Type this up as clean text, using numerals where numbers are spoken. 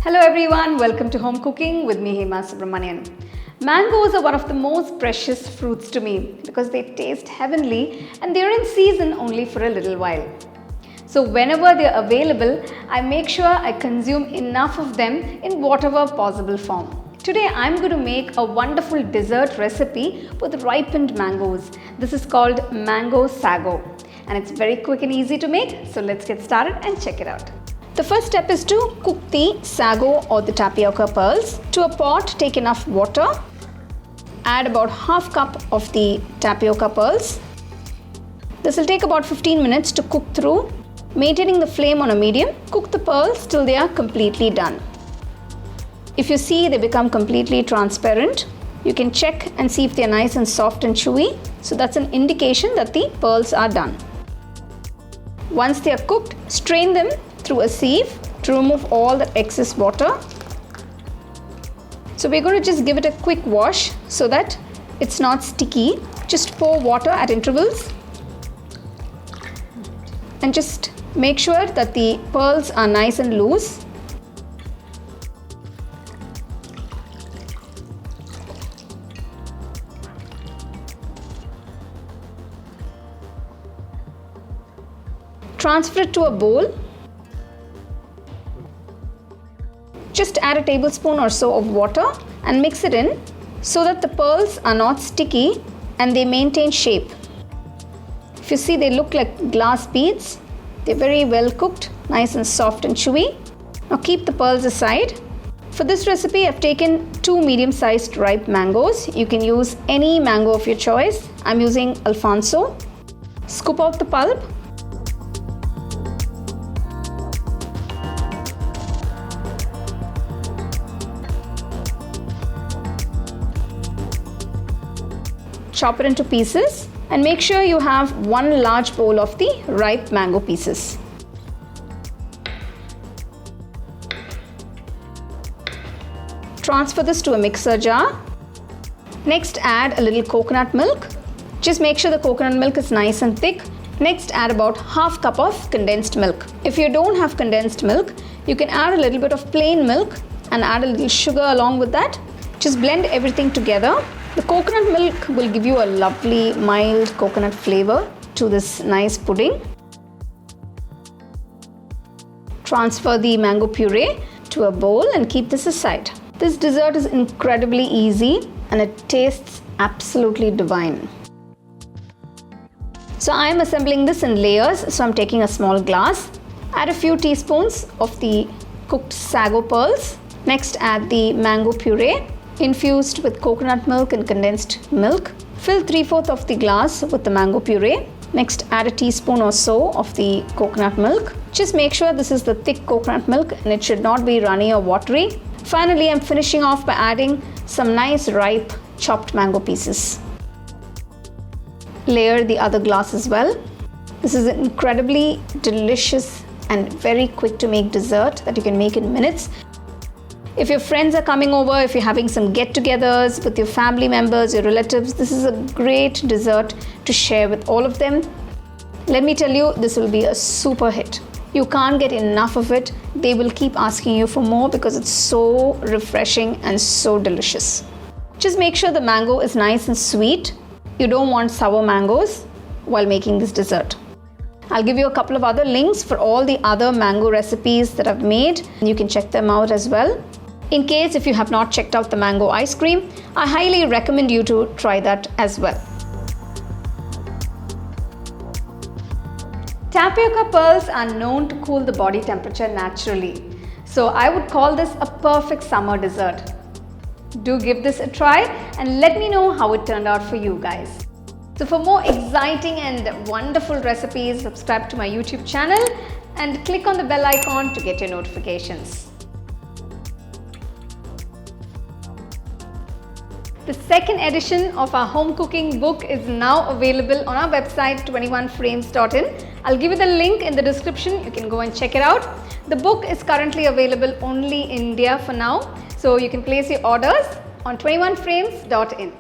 Hello everyone, welcome to Home Cooking with me Hema Subramanian. Mangoes are one of the most precious fruits to me because they taste heavenly and they're in season only for a little while. So whenever they're available, I make sure I consume enough of them in whatever possible form. Today I'm going to make a wonderful dessert recipe with ripened mangoes. This is called Mango Sago and it's very quick and easy to make. So let's get started and check it out. The first step is to cook the sago or the tapioca pearls. To a pot, take enough water. Add about half cup of the tapioca pearls. This will take about 15 minutes to cook through. Maintaining the flame on a medium, cook the pearls till they are completely done. If you see they become completely transparent, you can check and see if they are nice and soft and chewy. So that's an indication that the pearls are done. Once they are cooked, strain them through a sieve to remove all the excess water. So we're going to just give it a quick wash so that it's not sticky. Just pour water at intervals and just make sure that the pearls are nice and loose. Transfer it to a bowl. Just add a tablespoon or so of water and mix it in so that the pearls are not sticky and they maintain shape. If you see, they look like glass beads. They're very well cooked, nice and soft and chewy. Now keep the pearls aside. For this recipe, I've taken 2 medium-sized ripe mangoes. You can use any mango of your choice. I'm using Alphonso. Scoop out the pulp. Chop it into pieces and make sure you have 1 large bowl of the ripe mango pieces. Transfer this to a mixer jar. Next, add a little coconut milk. Just make sure the coconut milk is nice and thick. Next, add about half cup of condensed milk. If you don't have condensed milk, you can add a little bit of plain milk and add a little sugar along with that. Just blend everything together. The coconut milk will give you a lovely mild coconut flavor to this nice pudding. Transfer the mango puree to a bowl and keep this aside. This dessert is incredibly easy and it tastes absolutely divine. So I am assembling this in layers, so I'm taking a small glass. Add a few teaspoons of the cooked sago pearls. Next, add the mango puree infused with coconut milk and condensed milk. Fill 3/4 of the glass with the mango puree. Next, add a teaspoon or so of the coconut milk. Just make sure this is the thick coconut milk and it should not be runny or watery. Finally, I'm finishing off by adding some nice ripe chopped mango pieces. Layer the other glass as well. This is an incredibly delicious and very quick to make dessert that you can make in minutes. If your friends are coming over, if you're having some get-togethers with your family members, your relatives, this is a great dessert to share with all of them. Let me tell you, this will be a super hit. You can't get enough of it. They will keep asking you for more because it's so refreshing and so delicious. Just make sure the mango is nice and sweet. You don't want sour mangoes while making this dessert. I'll give you a couple of other links for all the other mango recipes that I've made. You can check them out as well. In case if you have not checked out the mango ice cream, I highly recommend you to try that as well. Tapioca pearls are known to cool the body temperature naturally. So I would call this a perfect summer dessert. Do give this a try and let me know how it turned out for you guys. So for more exciting and wonderful recipes, subscribe to my YouTube channel and click on the bell icon to get your notifications. The second edition of our home cooking book is now available on our website 21frames.in. I'll give you the link in the description. You can go and check it out. The book is currently available only in India for now, so you can place your orders on 21frames.in.